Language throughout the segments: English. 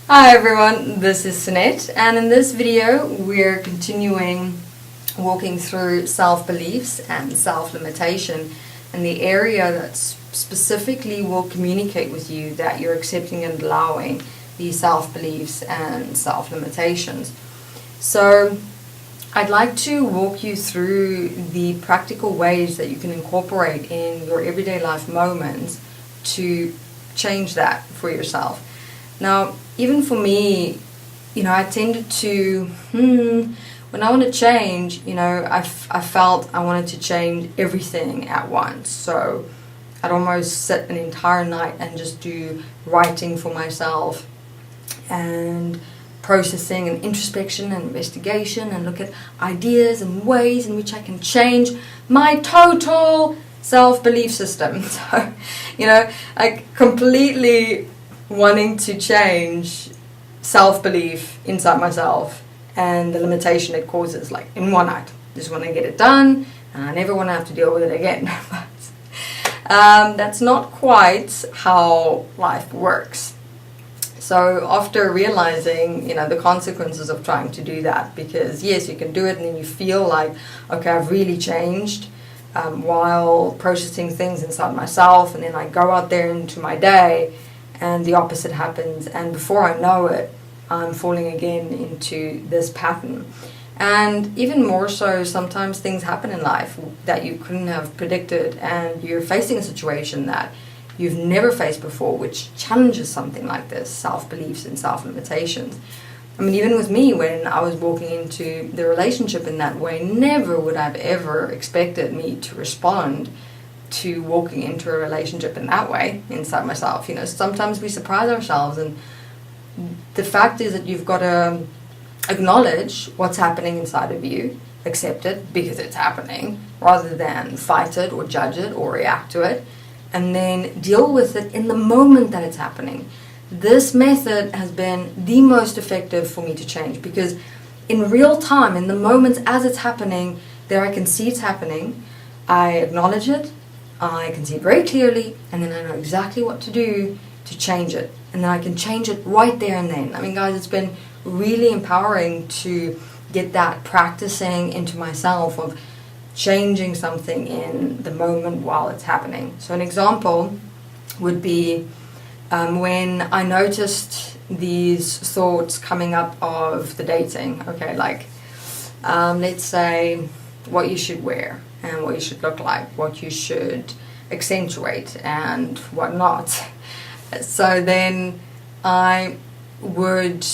Hi everyone, this is Sunette, and in this video we're continuing walking through self-beliefs and self-limitation and the area that specifically will communicate with you that you're accepting and allowing these self-beliefs and self-limitations. So I'd like to walk you through the practical ways that you can incorporate in your everyday life moments to change that for yourself. Now, even for me, I tended to, when I want to change, I felt I wanted to change everything at once. So I'd almost sit an entire night and just do writing for myself and processing and introspection and investigation and look at ideas and ways in which I can change my total self-belief system. So, I completely wanting to change self-belief inside myself and the limitation it causes, like in one night. Just want to get it done and I never want to have to deal with it again. But that's not quite how life works. So after realizing, the consequences of trying to do that, because yes, you can do it and then you feel like, okay, I've really changed while processing things inside myself, and then I go out there into my day and the opposite happens, and before I know it, I'm falling again into this pattern. And even more so, sometimes things happen in life that you couldn't have predicted, and you're facing a situation that you've never faced before, which challenges something like this, self-beliefs and self-limitations. I mean, even with me, when I was walking into the relationship in that way, never would I have ever expected me to respond to walking into a relationship in that way inside myself. Sometimes we surprise ourselves, and the fact is that you've got to acknowledge what's happening inside of you, accept it because it's happening, rather than fight it or judge it or react to it, and then deal with it in the moment that it's happening. This method has been the most effective for me to change, because in real time, in the moments as it's happening, there I can see it's happening, I acknowledge it, I can see it very clearly, and then I know exactly what to do to change it. And then I can change it right there and then. I mean, guys, it's been really empowering to get that practicing into myself of changing something in the moment while it's happening. So an example would be when I noticed these thoughts coming up of the dating. Okay, like let's say what you should wear and what you should look like, what you should accentuate and what not. So then I would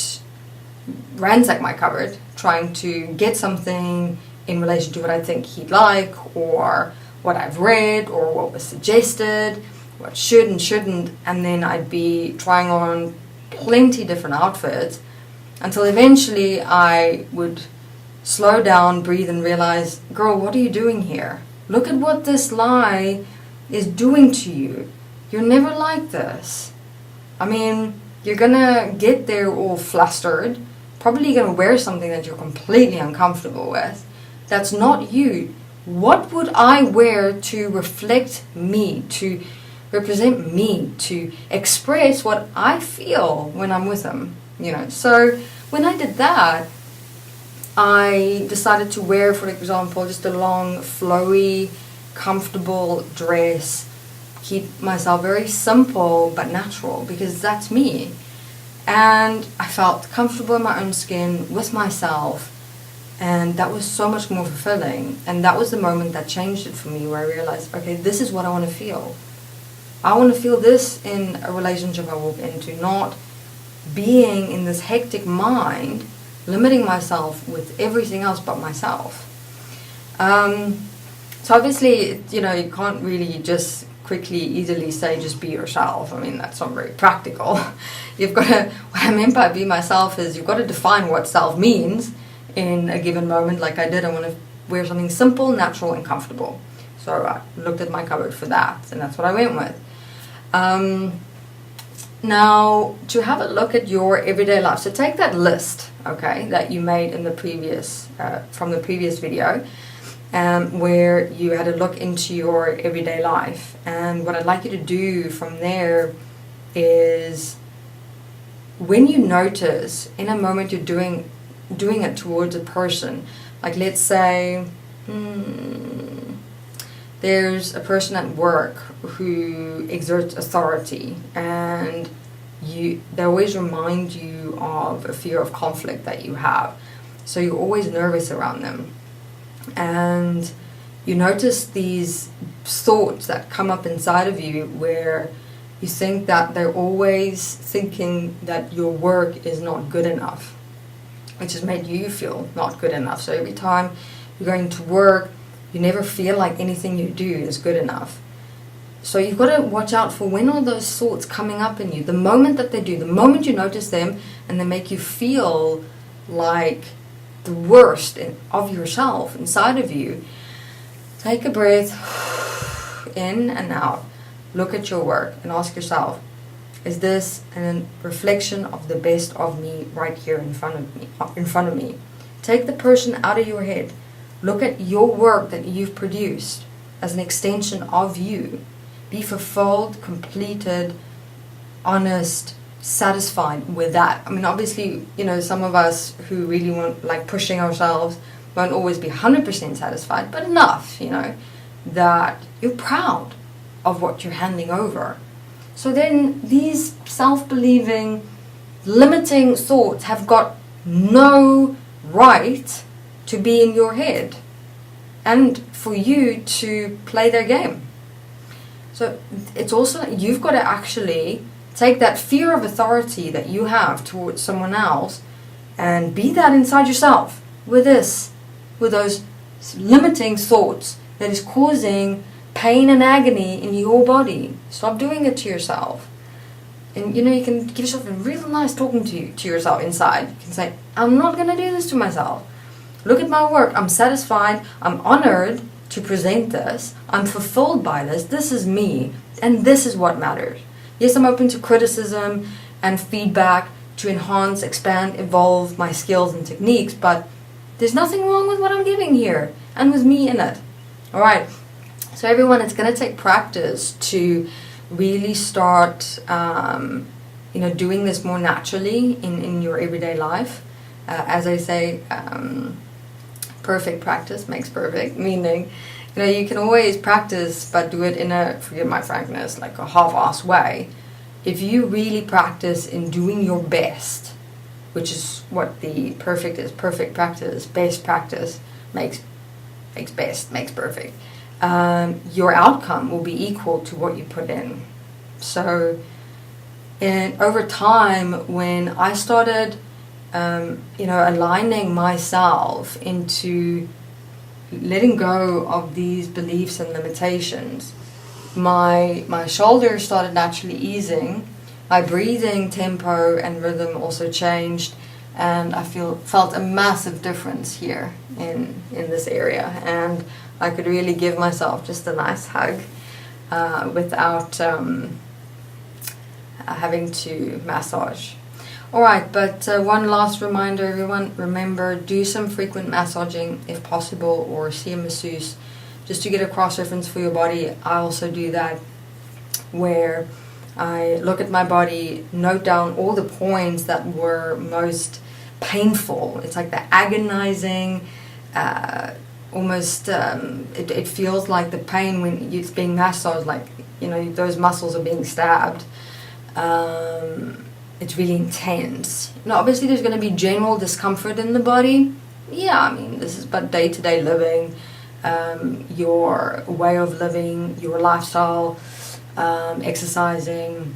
ransack my cupboard trying to get something in relation to what I think he'd like, or what I've read, or what was suggested, what should and shouldn't, and then I'd be trying on plenty different outfits until eventually I would slow down, breathe, and realize, girl, what are you doing here? Look at what this lie is doing to you. You're never like this. I mean, you're gonna get there all flustered, probably gonna wear something that you're completely uncomfortable with. That's not you. What would I wear to reflect me, to represent me, to express what I feel when I'm with him? So when I did that, I decided to wear, for example, just a long, flowy, comfortable dress. Keep myself very simple but natural, because that's me. And I felt comfortable in my own skin with myself, and that was so much more fulfilling. And that was the moment that changed it for me, where I realized, okay, this is what I want to feel. I want to feel this in a relationship I walk into, not being in this hectic mind, limiting myself with everything else but myself. So obviously, you can't really just quickly, easily say just be yourself. I mean, that's not very practical. You've got to, what I meant by be myself is you've got to define what self means in a given moment. Like I did, I want to wear something simple, natural, and comfortable. So I looked at my cupboard for that, and that's what I went with. Now, to have a look at your everyday life, so take that list, okay, that you made in the previous, from the previous video, where you had a look into your everyday life. And what I'd like you to do from there is when you notice in a moment you're doing it towards a person, like let's say there's a person at work who exerts authority, and they always remind you of a fear of conflict that you have, so you're always nervous around them, and you notice these thoughts that come up inside of you where you think that they're always thinking that your work is not good enough, which has made you feel not good enough. So every time you're going to work, you never feel like anything you do is good enough. So you've got to watch out for when are those thoughts coming up in you. The moment that they do, the moment you notice them and they make you feel like the worst of yourself inside of you, take a breath in and out. Look at your work and ask yourself, is this a reflection of the best of me right here in front of me? Take the person out of your head. Look at your work that you've produced as an extension of you. Be fulfilled, completed, honest, satisfied with that. I mean, obviously, some of us who really want, like, pushing ourselves won't always be 100% satisfied, but enough, that you're proud of what you're handing over. So then these self-believing, limiting thoughts have got no right to be in your head and for you to play their game. So it's also, you've got to actually take that fear of authority that you have towards someone else and be that inside yourself with those limiting thoughts that is causing pain and agony in your body. Stop doing it to yourself. And you can give yourself a real nice talking to yourself inside. You can say, I'm not going to do this to myself. Look at my work. I'm satisfied. I'm honored to present this. I'm fulfilled by this. This is me. And this is what matters. Yes, I'm open to criticism and feedback to enhance, expand, evolve my skills and techniques, but there's nothing wrong with what I'm giving here and with me in it. All right. So everyone, it's going to take practice to really start, doing this more naturally in your everyday life. As I say, perfect practice makes perfect, meaning, you can always practice, but do it in a, forgive my frankness, like a half-assed way. If you really practice in doing your best, which is what the perfect is, perfect practice, best practice makes best, makes perfect. Your outcome will be equal to what you put in. So, over time, when I started, aligning myself into letting go of these beliefs and limitations, my shoulders started naturally easing. My breathing tempo and rhythm also changed, and I felt a massive difference here in this area, and I could really give myself just a nice hug without having to massage. Alright, but one last reminder, everyone, remember, do some frequent massaging if possible, or see a masseuse just to get a cross-reference for your body. I also do that where I look at my body, note down all the points that were most painful. It's like the agonizing, almost, it feels like the pain when it's being massaged, like, those muscles are being stabbed. It's really intense. Obviously there's going to be general discomfort in the body. Yeah, this is but day-to-day living, your way of living, your lifestyle, exercising,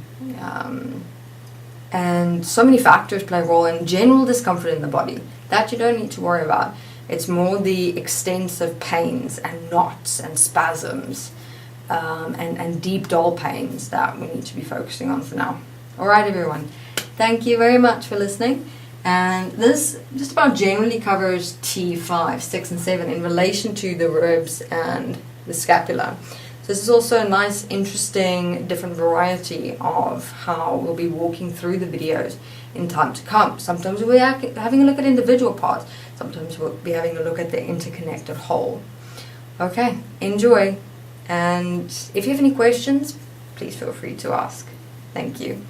and so many factors play a role in general discomfort in the body. That you don't need to worry about. It's more the extensive pains and knots and spasms and deep dull pains that we need to be focusing on for now. Alright, everyone. Thank you very much for listening. And this just about generally covers T5, 6 and 7 in relation to the ribs and the scapula. So this is also a nice, interesting, different variety of how we'll be walking through the videos in time to come. Sometimes we'll be having a look at individual parts. Sometimes we'll be having a look at the interconnected whole. Okay, enjoy. And if you have any questions, please feel free to ask. Thank you.